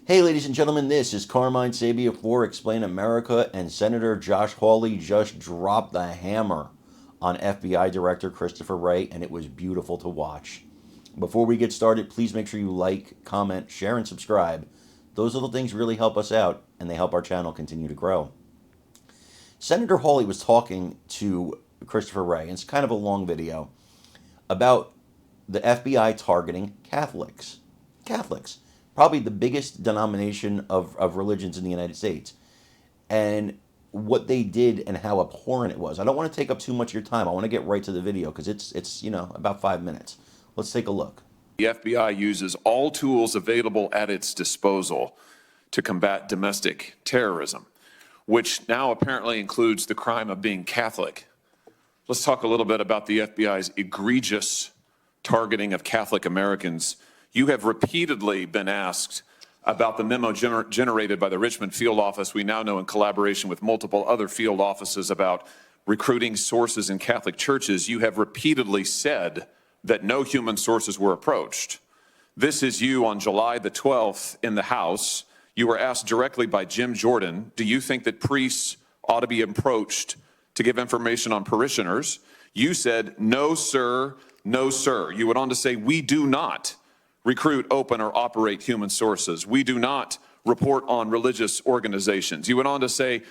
Hey, ladies and gentlemen, this is Carmine Sabia for Explain America, and Senator Josh Hawley just dropped the hammer on FBI Director Christopher Wray, and it was beautiful to watch. Before we get started, please make sure you like, comment, share, and subscribe. Those little things really help us out, and they help our channel continue to grow. Senator Hawley was talking to Christopher Wray, and it's kind of a long video, about the FBI targeting Catholics. Catholics. Probably the biggest denomination of religions in the United States. And what they did and how abhorrent it was. I don't want to take up too much of your time. I want to get right to the video because it's about 5 minutes. Let's take a look. The FBI uses all tools available at its disposal to combat domestic terrorism, which now apparently includes the crime of being Catholic. Let's talk a little bit about the FBI's egregious targeting of Catholic Americans. You have repeatedly been asked about the memo generated by the Richmond field office. We now know, in collaboration with multiple other field offices, about recruiting sources in Catholic churches. You have repeatedly said that no human sources were approached. This is you on July the 12th in the House. You were asked directly by Jim Jordan, do you think that priests ought to be approached to give information on parishioners? You said, no, sir, no, sir. You went on to say, we do not recruit, open, or operate human sources. We do not report on religious organizations. You went on to say,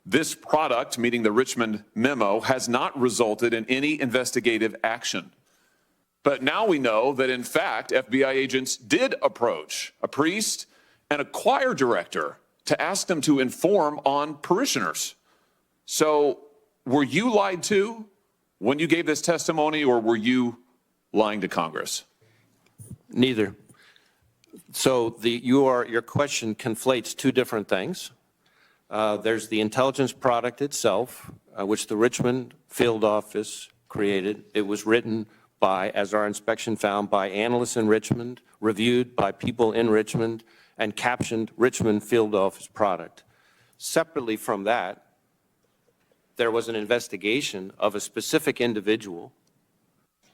this product, meaning the Richmond memo, has not resulted in any investigative action. But now we know that, in fact, FBI agents did approach a priest and a choir director to ask them to inform on parishioners. So were you lied to when you gave this testimony, or were you lying to Congress? Neither. So your question conflates two different things. There's the intelligence product itself, which the Richmond field office created. It was written by, as our inspection found, by analysts in Richmond, reviewed by people in Richmond, and captioned Richmond field office product. Separately from that, there was an investigation of a specific individual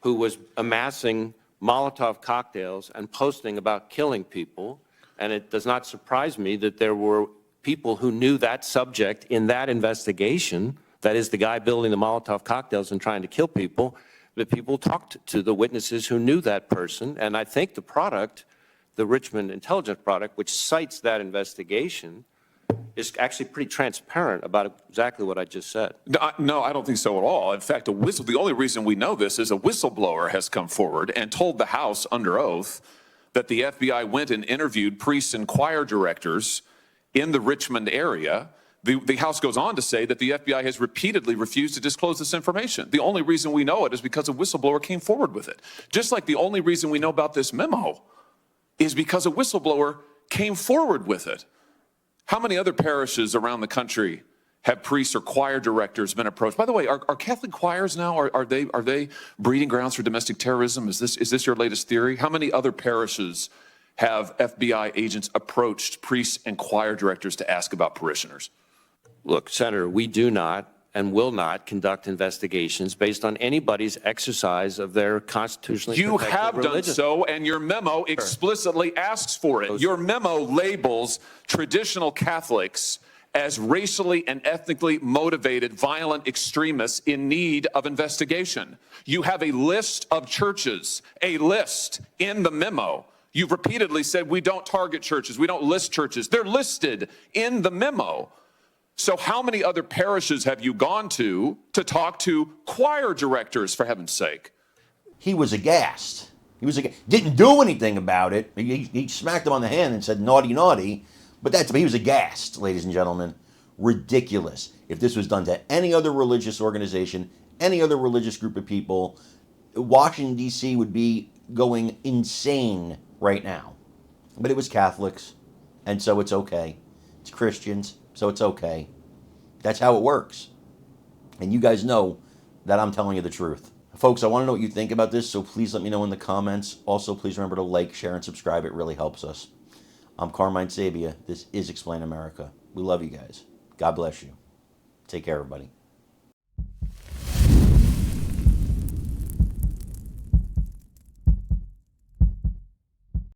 who was amassing Molotov cocktails and posting about killing people, and it does not surprise me that there were people who knew that subject in that investigation, that is the guy building the Molotov cocktails and trying to kill people, that people talked to the witnesses who knew that person. And I think the product, the Richmond intelligence product, which cites that investigation, is actually pretty transparent about exactly what I just said. No, I don't think so at all. In fact, the only reason we know this is a whistleblower has come forward and told the House under oath that the FBI went and interviewed priests and choir directors in the Richmond area. The House goes on to say that the FBI has repeatedly refused to disclose this information. The only reason we know it is because a whistleblower came forward with it. Just like the only reason we know about this memo is because a whistleblower came forward with it. How many other parishes around the country have priests or choir directors been approached? By the way, are Catholic choirs now, are they breeding grounds for domestic terrorism? Is this your latest theory? How many other parishes have FBI agents approached priests and choir directors to ask about parishioners? Look, Senator, we do not and will not conduct investigations based on anybody's exercise of their constitutionally protected religion. You have done so, and your memo explicitly asks for it. Your memo labels traditional Catholics as racially and ethnically motivated violent extremists in need of investigation. You have a list of churches, a list in the memo. You've repeatedly said we don't target churches, we don't list churches. They're listed in the memo. So how many other parishes have you gone to talk to choir directors, for heaven's sake? He was aghast. Didn't do anything about it. He smacked him on the hand and said, naughty, naughty. But he was aghast, ladies and gentlemen. Ridiculous. If this was done to any other religious organization, any other religious group of people, Washington, D.C. would be going insane right now. But it was Catholics, and so it's okay. It's Christians, so it's okay. That's how it works. And you guys know that I'm telling you the truth. Folks, I want to know what you think about this, so please let me know in the comments. Also, please remember to like, share, and subscribe. It really helps us. I'm Carmine Sabia. This is Explain America. We love you guys. God bless you. Take care, everybody.